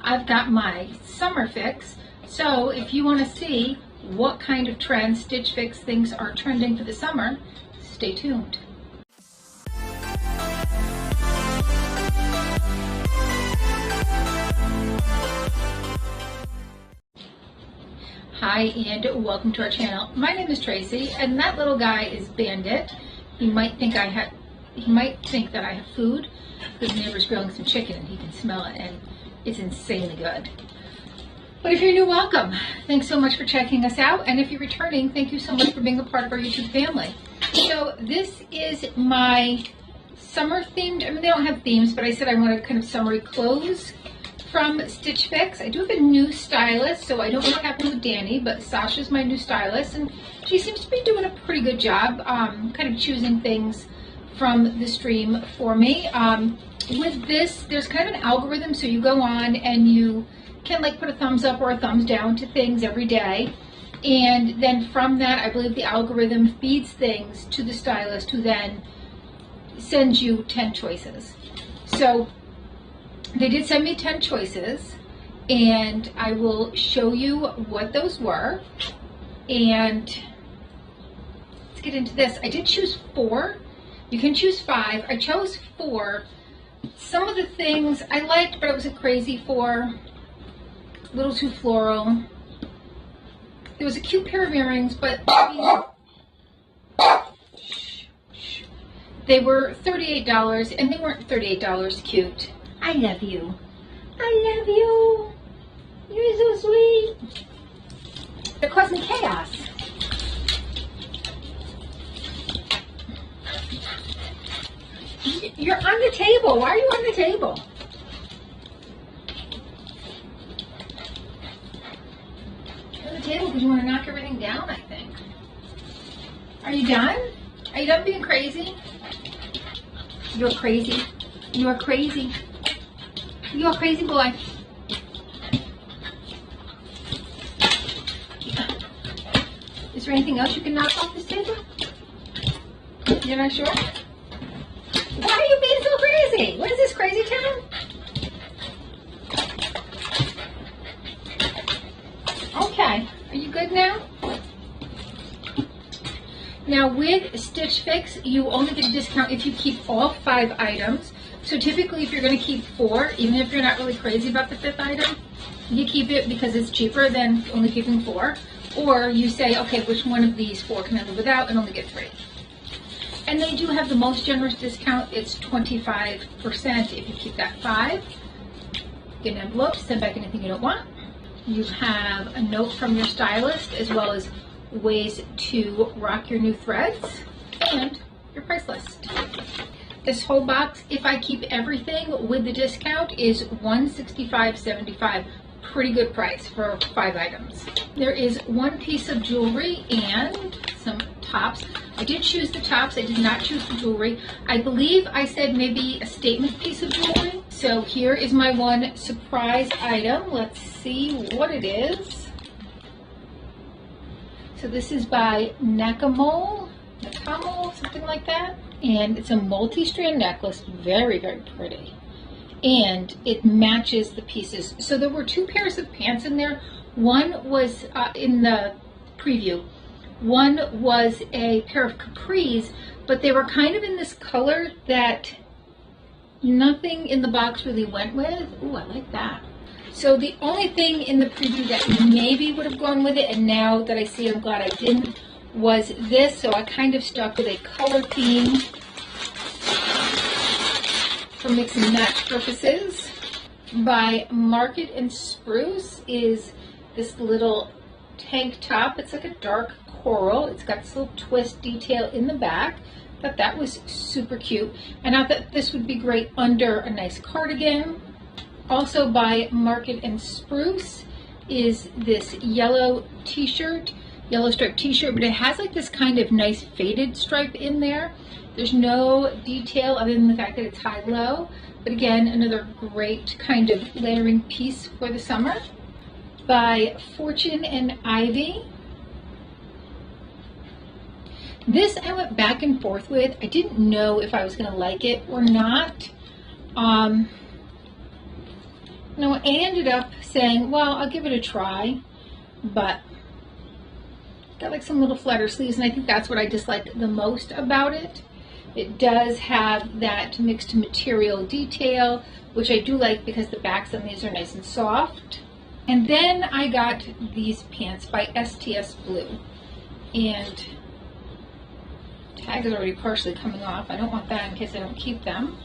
I've got my summer fix. So if you want to see what kind of trends Stitch Fix things are trending for the summer, stay tuned. Hi and welcome to our channel. My name is Tracy and that little guy is Bandit. He might think that I have food. His neighbor's grilling some chicken and he can smell it and it's insanely good. But if you're new, welcome. Thanks so much for checking us out, and if you're returning, thank you so much for being a part of our YouTube family. So this is my summer themed, I mean they don't have themes, but I said I want to kind of summery clothes from Stitch Fix. I do have a new stylist, so I don't know what happened with Danny, but Sasha's my new stylist and she seems to be doing a pretty good job kind of choosing things from the stream for me. With this, there's kind of an algorithm, so you go on and you can like put a thumbs up or a thumbs down to things every day, and then from that I believe the algorithm feeds things to the stylist who then sends you 10 choices. So they did send me 10 choices and I will show you what those were, and let's get into this. I did choose 4. You can choose 5. I chose 4. Some of the things I liked, but I wasn't crazy for. A little too floral. There was a cute pair of earrings, but they were $38 and they weren't $38 cute. I love you. I love you. You're so sweet. They're causing chaos. You're on the table. Why are you on the table? Table because you want to knock everything down, I think. Are you done? Are you done being crazy? You're crazy. You're crazy. You're a crazy boy. Is there anything else you can knock off this table? You're not sure? Why are you being so crazy? What is this, crazy town? Okay, are you good now? Now with Stitch Fix, you only get a discount if you keep all 5 items. So typically if you're going to keep 4, even if you're not really crazy about the 5th item, you keep it because it's cheaper than only keeping 4. Or you say, okay, which one of these 4 can I live without, and only get 3. And they do have the most generous discount. It's 25% if you keep that 5. Get an envelope, send back anything you don't want. You have a note from your stylist, as well as ways to rock your new threads, and your price list. This whole box, if I keep everything with the discount, is $165.75. Pretty good price for 5 items. There is one piece of jewelry and some tops. I did choose the tops. I did not choose the jewelry. I believe I said maybe a statement piece of jewelry. So here is my one surprise item. Let's see what it is. So this is by Nakamole, something like that. And it's a multi-strand necklace, very, very pretty. And it matches the pieces. So there were 2 pairs of pants in there. One was in the preview. One was a pair of capris, but they were kind of in this color that nothing in the box really went with. Ooh, I like that. So the only thing in the preview that maybe would have gone with it, and now that I see it, I'm glad I didn't, was this. So I kind of stuck with a color theme for mix and match purposes. By Market and Spruce is this little tank top. It's like a dark coral. It's got this little twist detail in the back. Thought that was super cute, and I thought this would be great under a nice cardigan. Also by Market and Spruce is this yellow t-shirt, yellow striped t-shirt, but it has like this kind of nice faded stripe in there. There's no detail other than the fact that it's high-low, but again, another great kind of layering piece for the summer. By Fortune and Ivy. This I went back and forth with. I didn't know if I was going to like it or not. I ended up saying, well, I'll give it a try, but got like some little flutter sleeves, and I think that's what I dislike the most about it. It does have that mixed material detail, which I do like because the backs on these are nice and soft. And then I got these pants by STS Blue, and tag is already partially coming off. I don't want that in case I don't keep them.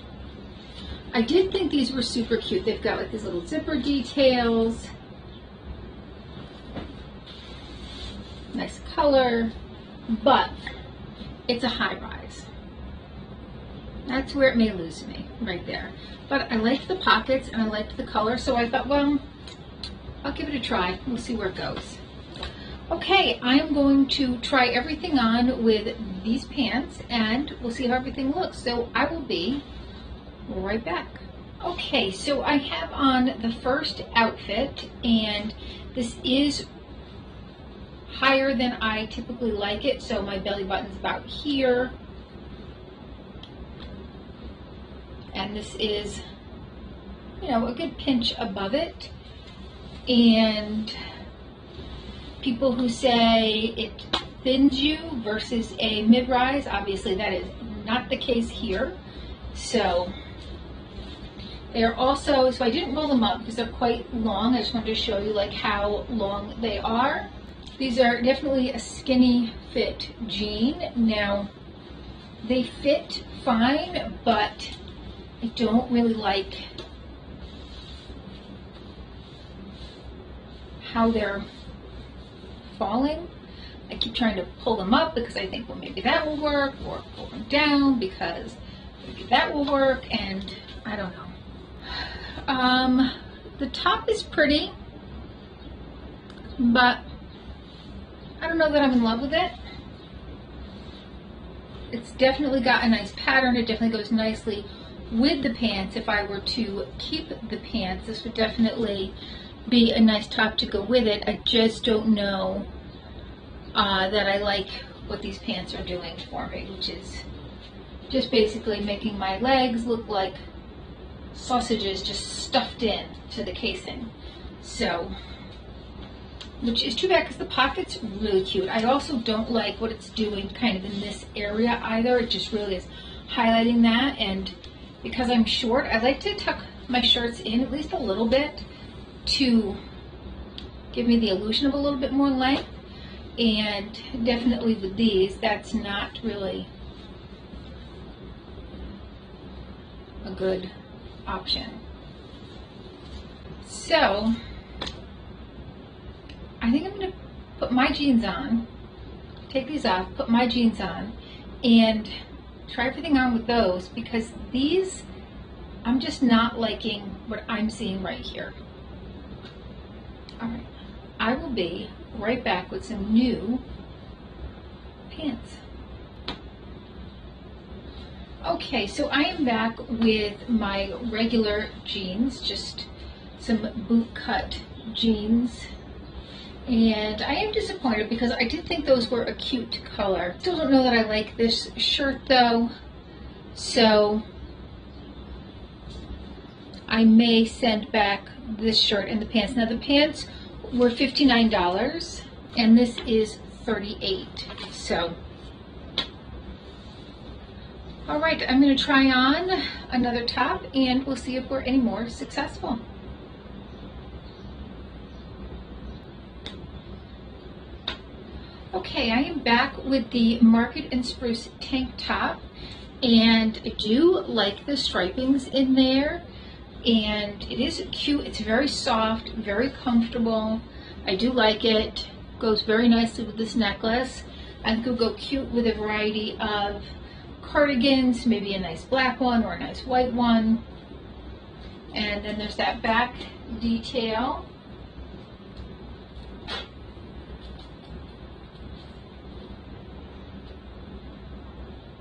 I did think these were super cute. They've got like these little zipper details. Nice color, but it's a high rise. That's where it may lose me, right there. But I liked the pockets and I liked the color, so I thought, well, I'll give it a try. We'll see where it goes. Okay, I'm going to try everything on with these pants and we'll see how everything looks. So I will be right back. Okay, so I have on the first outfit, and this is higher than I typically like it, so my belly button's about here, and this is, a good pinch above it. And people who say it thins you versus a mid-rise, obviously that is not the case here. So they're also, so I didn't roll them up because they're quite long. I just wanted to show you like how long they are. These are definitely a skinny fit jean. Now, they fit fine, but I don't really like how they're falling. I keep trying to pull them up because I think, well, maybe that will work, or pull them down because maybe that will work, and I don't know. The top is pretty, but I don't know that I'm in love with it. It's definitely got a nice pattern. It definitely goes nicely with the pants. If I were to keep the pants, this would definitely be a nice top to go with it. I just don't know that I like what these pants are doing for me, which is just basically making my legs look like sausages just stuffed in to the casing. So, which is too bad because the pocket's really cute. I also don't like what it's doing kind of in this area either. It just really is highlighting that, and because I'm short, I like to tuck my shirts in at least a little bit to give me the illusion of a little bit more length. And definitely with these, that's not really a good option. So I think I'm going to put my jeans on, take these off, put my jeans on, and try everything on with those, because these, I'm just not liking what I'm seeing right here. All right, I will be right back with some new pants. Okay, so I am back with my regular jeans, just some boot cut jeans. And I am disappointed because I did think those were a cute color. Still don't know that I like this shirt though, so I may send back this shirt and the pants. Now the pants were $59 and this is $38. So, all right, I'm going to try on another top and we'll see if we're any more successful. Okay, I am back with the Market and Spruce tank top, and I do like the stripings in there, and it is cute. It's very soft, very comfortable. I do like it. Goes very nicely with this necklace. I think it would go cute with a variety of cardigans, maybe a nice black one or a nice white one. And then there's that back detail.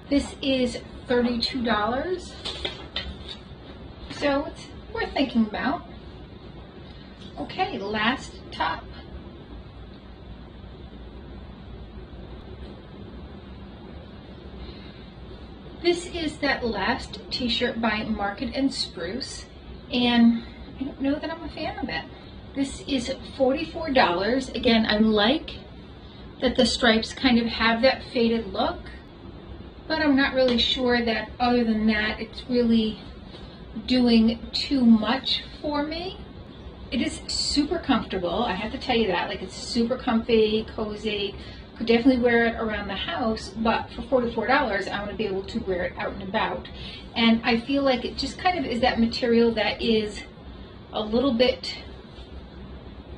This is $32, so it's worth thinking about. Okay, last top. This is that last t-shirt by Market and Spruce, and I don't know that I'm a fan of it. This is $44. Again, I like that the stripes kind of have that faded look, but I'm not really sure that other than that it's really doing too much for me. It is super comfortable, I have to tell you that. Like, it's super comfy, cozy. Could definitely wear it around the house, but for $44 I want to be able to wear it out and about. And I feel like it just kind of is that material that is a little bit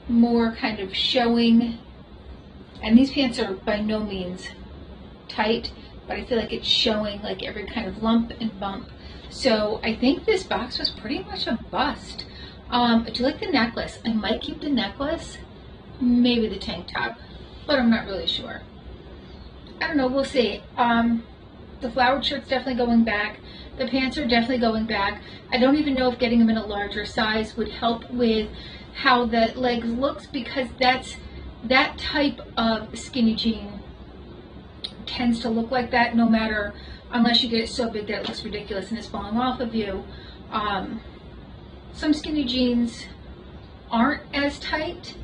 more kind of showing. And these pants are by no means tight, but I feel like it's showing like every kind of lump and bump. So I think this box was pretty much a bust. I do like the necklace. I might keep the necklace, maybe the tank top, but I'm not really sure. I don't know, we'll see. The flowered shirt's definitely going back. The pants are definitely going back. I don't even know if getting them in a larger size would help with how the legs looks, because that type of skinny jean tends to look like that no matter, unless you get it so big that it looks ridiculous and it's falling off of you. Some skinny jeans aren't as tight.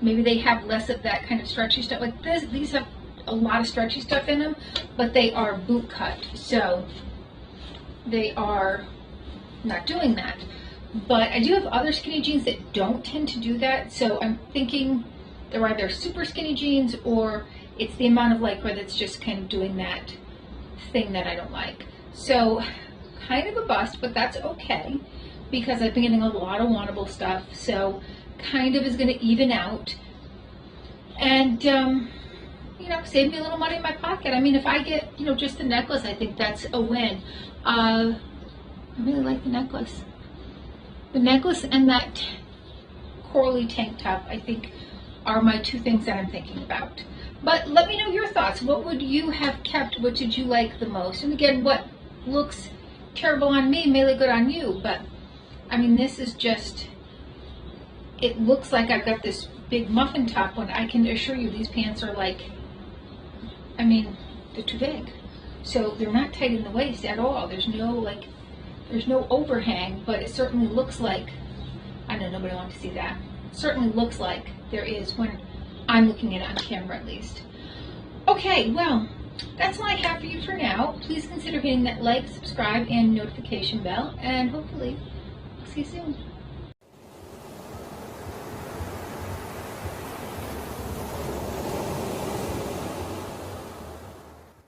Maybe they have less of that kind of stretchy stuff. Like this, these have a lot of stretchy stuff in them, but they are boot cut, so they are not doing that. But I do have other skinny jeans that don't tend to do that, so I'm thinking they're either super skinny jeans or it's the amount of Lycra that's just kind of doing that thing that I don't like. So kind of a bust, but that's okay because I've been getting a lot of wantable stuff, so kind of is going to even out and you know, save me a little money in my pocket. I mean, if I get, you know, just the necklace, I think that's a win. I really like the necklace. The necklace and that corally tank top, I think, are my two things that I'm thinking about. But let me know your thoughts. What would you have kept? What did you like the most? And again, what looks terrible on me may look good on you, but I mean, this is just, it looks like I've got this big muffin top when I can assure you these pants are like, I mean, they're too big. So they're not tight in the waist at all. There's no overhang, but it certainly looks like, I know nobody wants to see that. It certainly looks like there is when I'm looking at it on camera at least. Okay, well, that's all I have for you for now. Please consider hitting that like, subscribe, and notification bell, and hopefully I'll see you soon.